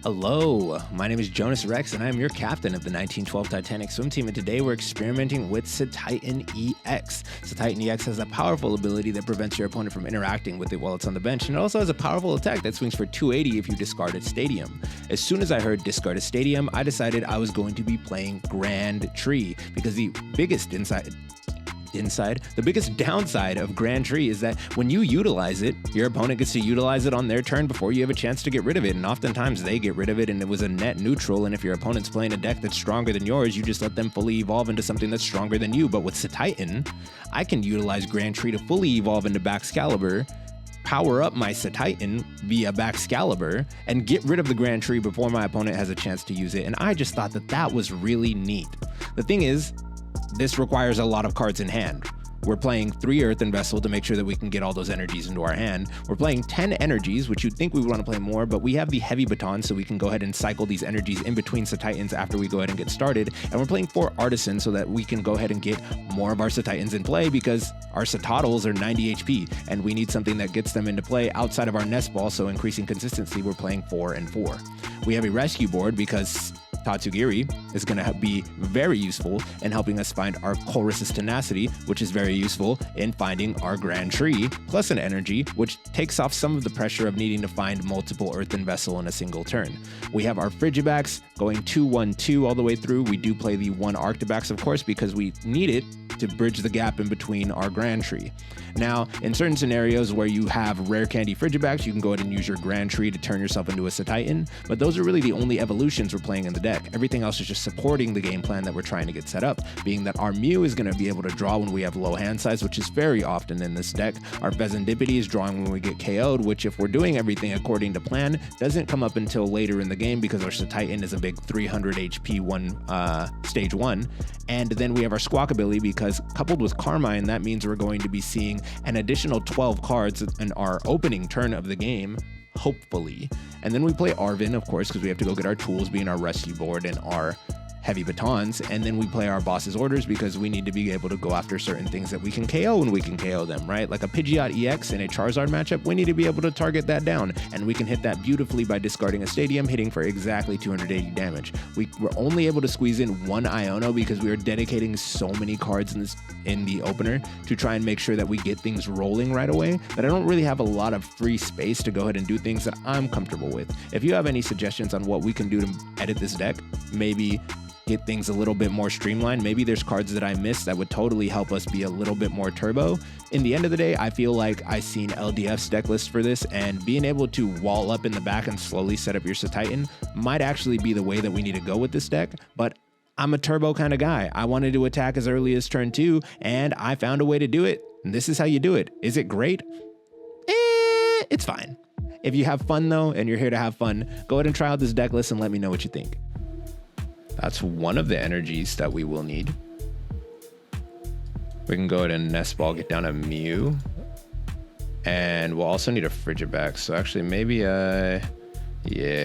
Hello, my name is Jonas Rex, and I am your captain of the 1912 Titanic swim team, and today we're experimenting with Cetitan EX. Cetitan EX has a powerful ability that prevents your opponent from interacting with it while it's on the bench, and it also has a powerful attack that swings for 280 if you discard a stadium. As soon as I heard discard a stadium, I decided I was going to be playing Grand Tree, because the biggest downside of Grand Tree is that when you utilize it, your opponent gets to utilize it on their turn before you have a chance to get rid of it, and oftentimes they get rid of it and it was a net neutral, and if your opponent's playing a deck that's stronger than yours, you just let them fully evolve into something that's stronger than you. But with Cetitan, I can utilize Grand Tree to fully evolve into Baxcalibur, power up my Cetitan via Baxcalibur, and get rid of the Grand Tree before my opponent has a chance to use it, and I just thought that that was really neat. The thing is, this requires a lot of cards in hand. We're playing 3 Earthen Vessel to make sure that we can get all those energies into our hand. We're playing 10 energies, which you'd think we would want to play more, but we have the Heavy Baton, so we can go ahead and cycle these energies in between Cetitans after we go ahead and get started. And we're playing 4 Artisans so that we can go ahead and get more of our Cetitans in play, because our Cetoddles are 90 HP, and we need something that gets them into play outside of our Nest Ball, so increasing consistency, we're playing 4 and 4. We have a rescue board because Tatsugiri is going to be very useful in helping us find our Colress's Tenacity, which is very useful in finding our Grand Tree, plus an energy, which takes off some of the pressure of needing to find multiple Earthen Vessel in a single turn. We have our Frigibax going 2-1-2 all the way through. We do play the 1 Arctibax, of course, because we need it to bridge the gap in between our Grand Tree. Now, in certain scenarios where you have Rare Candy Frigibax, you can go ahead and use your Grand Tree to turn yourself into a Cetitan, but those are really the only evolutions we're playing in the deck. Everything else is just supporting the game plan that we're trying to get set up, being that our Mew is going to be able to draw when we have low hand size, which is very often in this deck. Our Fezandipiti is drawing when we get KO'd, which, if we're doing everything according to plan, doesn't come up until later in the game because our Cetitan is a big 300 HP stage 1. And then we have our Squawkabilly, because coupled with Carmine, that means we're going to be seeing an additional 12 cards in our opening turn of the game, hopefully. And then we play Arven, of course, because we have to go get our tools, being our rescue board and our heavy batons, and then we play our boss's orders because we need to be able to go after certain things that we can KO when we can KO them, right? Like a Pidgeot EX in a Charizard matchup, we need to be able to target that down, and we can hit that beautifully by discarding a stadium, hitting for exactly 280 damage. We were only able to squeeze in 1 Iono because we are dedicating so many cards in the opener to try and make sure that we get things rolling right away, that I don't really have a lot of free space to go ahead and do things that I'm comfortable with. If you have any suggestions on what we can do to edit this deck, maybe get things a little bit more streamlined, maybe there's cards that I missed that would totally help us be a little bit more turbo. In the end of the day, I feel like I've seen LDF's deck list for this, and being able to wall up in the back and slowly set up your Cetitan might actually be the way that we need to go with this deck, but I'm a turbo kind of guy. I wanted to attack as early as turn 2, and I found a way to do it. And this is how you do it. Is it great? It's fine. If you have fun though, and you're here to have fun, go ahead and try out this deck list and let me know what you think. That's one of the energies that we will need. We can go ahead and Nest Ball, get down a Mew. And we'll also need a Frigibax. So actually maybe yeah,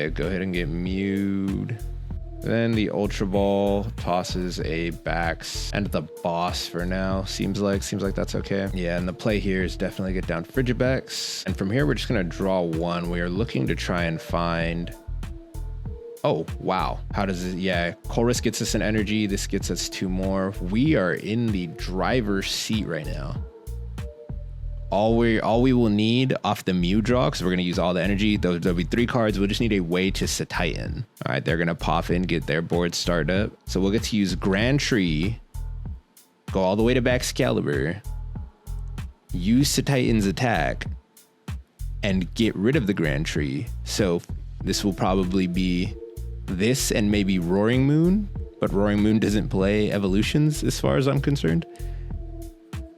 go ahead and get Mewed. Then the Ultra Ball tosses a Bax and the boss for now. Seems like that's okay. Yeah, and the play here is definitely get down Frigibax. And from here, we're just gonna draw 1. We are looking to try and find... Oh, wow. How does it? Yeah, Colress gets us an energy. This gets us 2 more. We are in the driver's seat right now. All we will need off the Mew draw, because we're going to use all the energy, there'll be 3 cards. We'll just need a way to Cetitan. All right, they're going to pop in, get their board started up. So we'll get to use Grand Tree, go all the way to Baxcalibur, use Cetitan's attack, and get rid of the Grand Tree. So this will probably be this and maybe Roaring Moon, but Roaring Moon doesn't play evolutions as far as I'm concerned.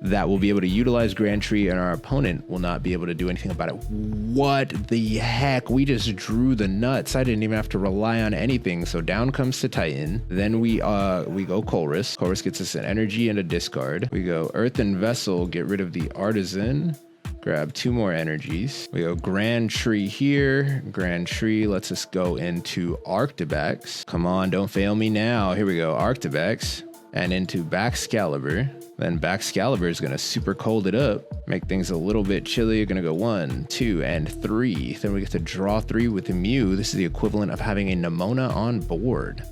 That will be able to utilize Grand Tree, and our opponent will not be able to do anything about it. What the heck? We just drew the nuts. I didn't even have to rely on anything. So down comes Cetitan. Then we go Colress. Colress gets us an energy and a discard. We go Earthen Vessel, get rid of the Artazon. Grab 2 more energies. We go Grand Tree here. Grand Tree lets us go into Arctibax. Come on, don't fail me now. Here we go, Arctibax. and into Baxcalibur. Then Baxcalibur is going to super cold it up, make things a little bit chilly. You're going to go 1, 2, and 3. Then we get to draw 3 with the Mew. This is the equivalent of having a Nemona on board.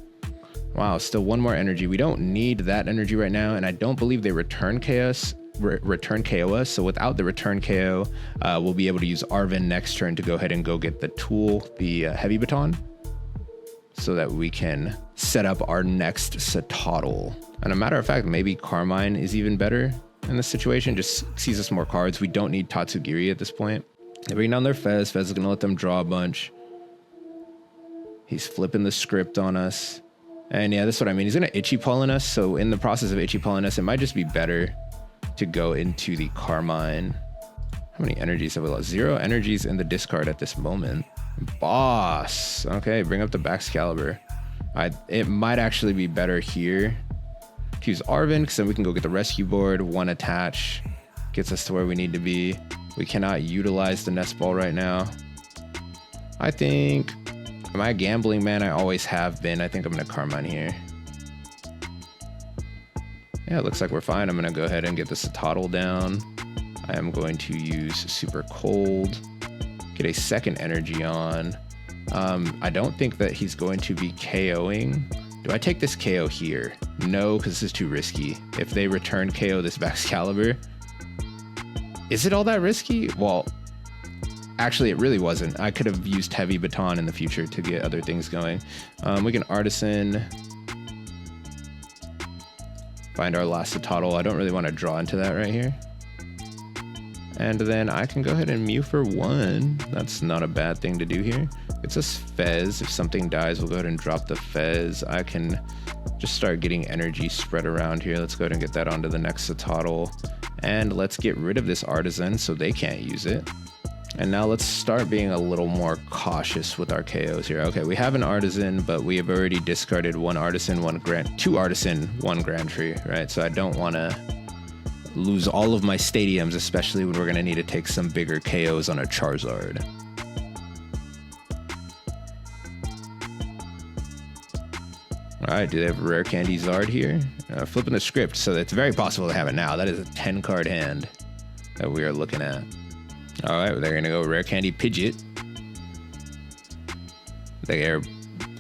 Wow, still one more energy. We don't need that energy right now, and I don't believe they return KO us. So without the return KO, we'll be able to use Arven next turn to go ahead and go get the tool, the Heavy Baton, so that we can set up our next Cetoddle. And a matter of fact, maybe Carmine is even better in this situation, just sees us more cards. We don't need Tatsugiri at this point. They bring down their Fez. Fez is going to let them draw a bunch. He's flipping the script on us. And yeah, that's what I mean. He's going to Itchy Pulling us. So in the process of Itchy Pulling us, it might just be better to go into the Carmine. How many energies have we lost? 0 energies in the discard at this moment. Boss. Okay, bring up the Baxcalibur. It might actually be better here to use Arven, because then we can go get the rescue board. 1 attach gets us to where we need to be. We cannot utilize the Nest Ball right now. I think, am I a gambling man? I always have been. I think I'm going to Carmine here. Yeah, it looks like we're fine. I'm going to go ahead and get the Cetoddle down. I am going to use Super Cold, get a second energy on. I don't think that he's going to be KOing. Do I take this KO here? No, because this is too risky. If they return KO this Baxcalibur, is it all that risky? Well, actually, it really wasn't. I could have used Heavy Baton in the future to get other things going. We can Artisan, find our last Cetoddle. I don't really want to draw into that right here. And then I can go ahead and Mew for 1. That's not a bad thing to do here. It's just Fez. If something dies, we'll go ahead and drop the Fez. I can just start getting energy spread around here. Let's go ahead and get that onto the next Cetoddle. And let's get rid of this Artazon so they can't use it. And now let's start being a little more cautious with our KOs here. Okay, we have an Artazon, but we have already discarded 1 Artisan, 2 Artisan, 1 Grand Tree, right? So I don't want to lose all of my stadiums, especially when we're going to need to take some bigger KOs on a Charizard. All right, do they have Rare Candy Zard here? Flipping the script, so it's very possible to have it now. That is a 10 card hand that we are looking at. All right, they're going to go Rare Candy Pidgeot. They are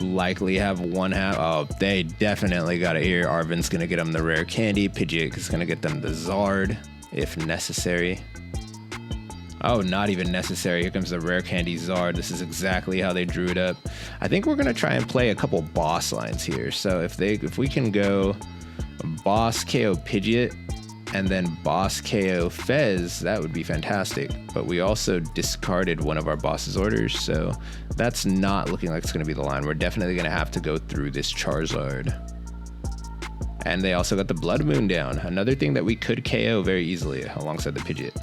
likely have 1 half. Oh, they definitely got it here. Arven's going to get them the Rare Candy. Pidgeot is going to get them the Zard if necessary. Oh, not even necessary. Here comes the Rare Candy Zard. This is exactly how they drew it up. I think we're going to try and play a couple boss lines here. So if we can go boss KO Pidgeot and then boss KO Fez, that would be fantastic. But we also discarded one of our boss's orders, so that's not looking like it's going to be the line. We're definitely going to have to go through this Charizard. And they also got the Blood Moon down. Another thing that we could KO very easily alongside the Pidgeot.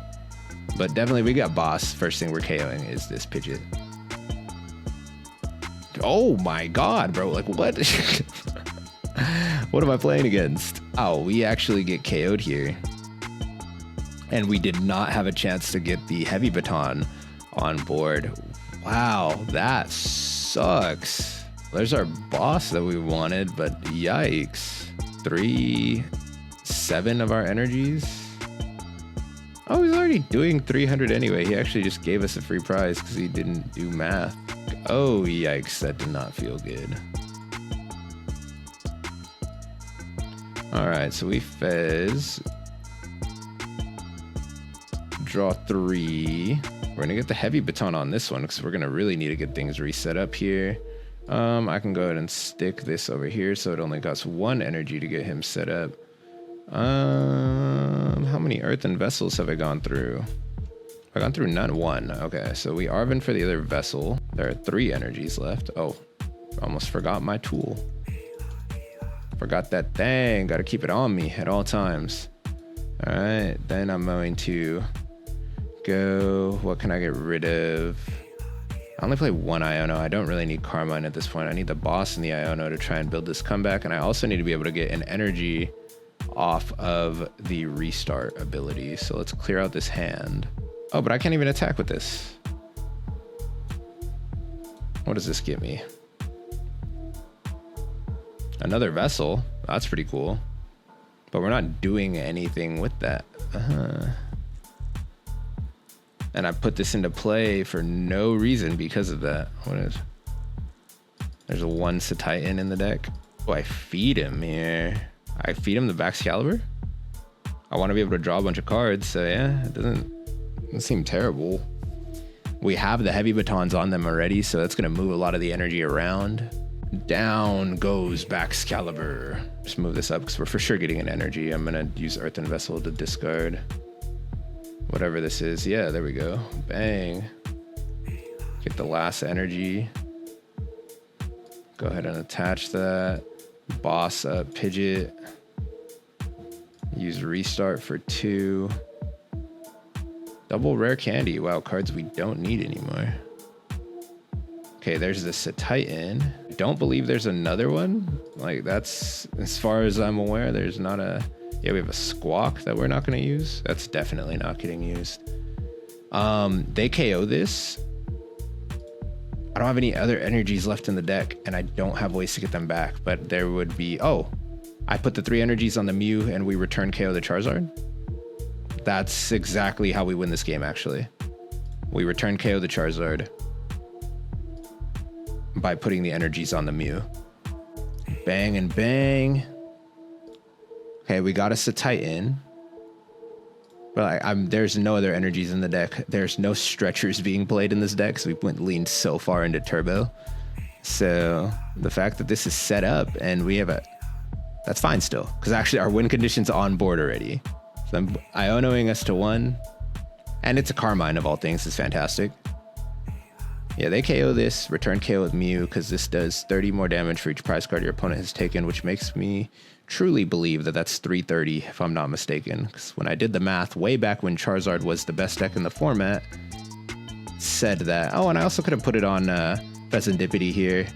But definitely we got boss. First thing we're KOing is this Pidgeot. Oh my god, bro. Like, what? What am I playing against? Oh, we actually get KO'd here. And we did not have a chance to get the Heavy Baton on board. Wow, that sucks. There's our boss that we wanted, but yikes. 7 of our energies. Oh, he's already doing 300 anyway. He actually just gave us a free prize because he didn't do math. Oh, yikes. That did not feel good. All right, so we Fez. Draw 3. We're going to get the Heavy Baton on this one because we're going to really need to get things reset up here. I can go ahead and stick this over here so it only costs 1 energy to get him set up. How many earthen vessels have I gone through? I've gone through none. 1. Okay, so we Arven for the other vessel. There are 3 energies left. Oh, almost forgot my tool. Forgot that thing. Got to keep it on me at all times. All right, then I'm going to go. What can I get rid of? I only play 1 Iono. I don't really need Carmine at this point. I need the boss and the Iono to try and build this comeback. And I also need to be able to get an energy off of the restart ability. So let's clear out this hand. Oh, but I can't even attack with this. What does this give me? Another vessel. That's pretty cool. but we're not doing anything with that. And I put this into play for no reason because of that. What is? There's a 1 Cetitan in the deck. Oh, I feed him here. I feed him the Baxcalibur. I want to be able to draw a bunch of cards, so yeah, it doesn't seem terrible. We have the heavy batons on them already, so that's going to move a lot of the energy around. Down goes Baxcalibur. Just move this up because we're for sure getting an energy. I'm going to use Earthen Vessel to discard whatever this is. Yeah, there we go. Bang. Get the last energy. Go ahead and attach that. Boss up Pidgeot. Use Restart for 2. Double Rare Candy. Wow, cards we don't need anymore. Okay, there's the Cetitan. I don't believe there's another one. Like, that's, as far as I'm aware, there's not a... Yeah, we have a Squawk that we're not going to use. That's definitely not getting used. They KO this. I don't have any other energies left in the deck, and I don't have ways to get them back, but there would be... Oh, I put the 3 energies on the Mew, and we return KO the Charizard. That's exactly how we win this game, actually. We return KO the Charizard by putting the energies on the Mew. Bang and bang. Okay, we got a Cetitan. But there's no other energies in the deck. There's no stretchers being played in this deck, so we leaned so far into Turbo. So the fact that this is set up and we have a... That's fine still, because actually our win condition's on board already. So I'm Ionoing us to 1. And it's a Carmine of all things. It's fantastic. Yeah, they KO this, return KO with Mew, because this does 30 more damage for each prize card your opponent has taken, which makes me truly believe that that's 330, if I'm not mistaken. Because when I did the math way back when Charizard was the best deck in the format, said that... Oh, and I also could have put it on Fezandipiti here,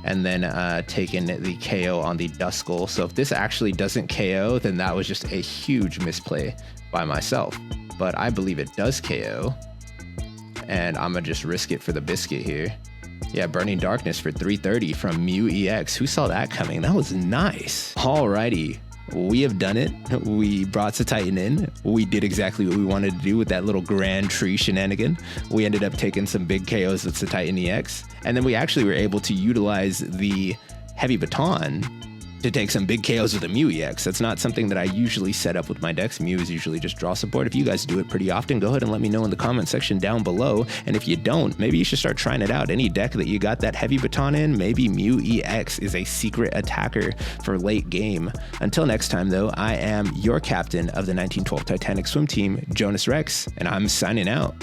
and then taken the KO on the Duskull. So if this actually doesn't KO, then that was just a huge misplay by myself. But I believe it does KO. And I'm going to just risk it for the biscuit here. Yeah, Burning Darkness for 330 from Mew EX. Who saw that coming? That was nice. Alrighty. We have done it. We brought Cetitan in. We did exactly what we wanted to do with that little Grand Tree shenanigan. We ended up taking some big KOs with Cetitan EX. And then we actually were able to utilize the Heavy Baton to take some big KOs with a Mew EX. That's not something that I usually set up with my decks. Mew is usually just draw support. If you guys do it pretty often, go ahead and let me know in the comment section down below. And if you don't, maybe you should start trying it out. Any deck that you got that Heavy Baton in, maybe Mew EX is a secret attacker for late game. Until next time though, I am your captain of the 1912 Titanic swim team, Jonas Rex, and I'm signing out.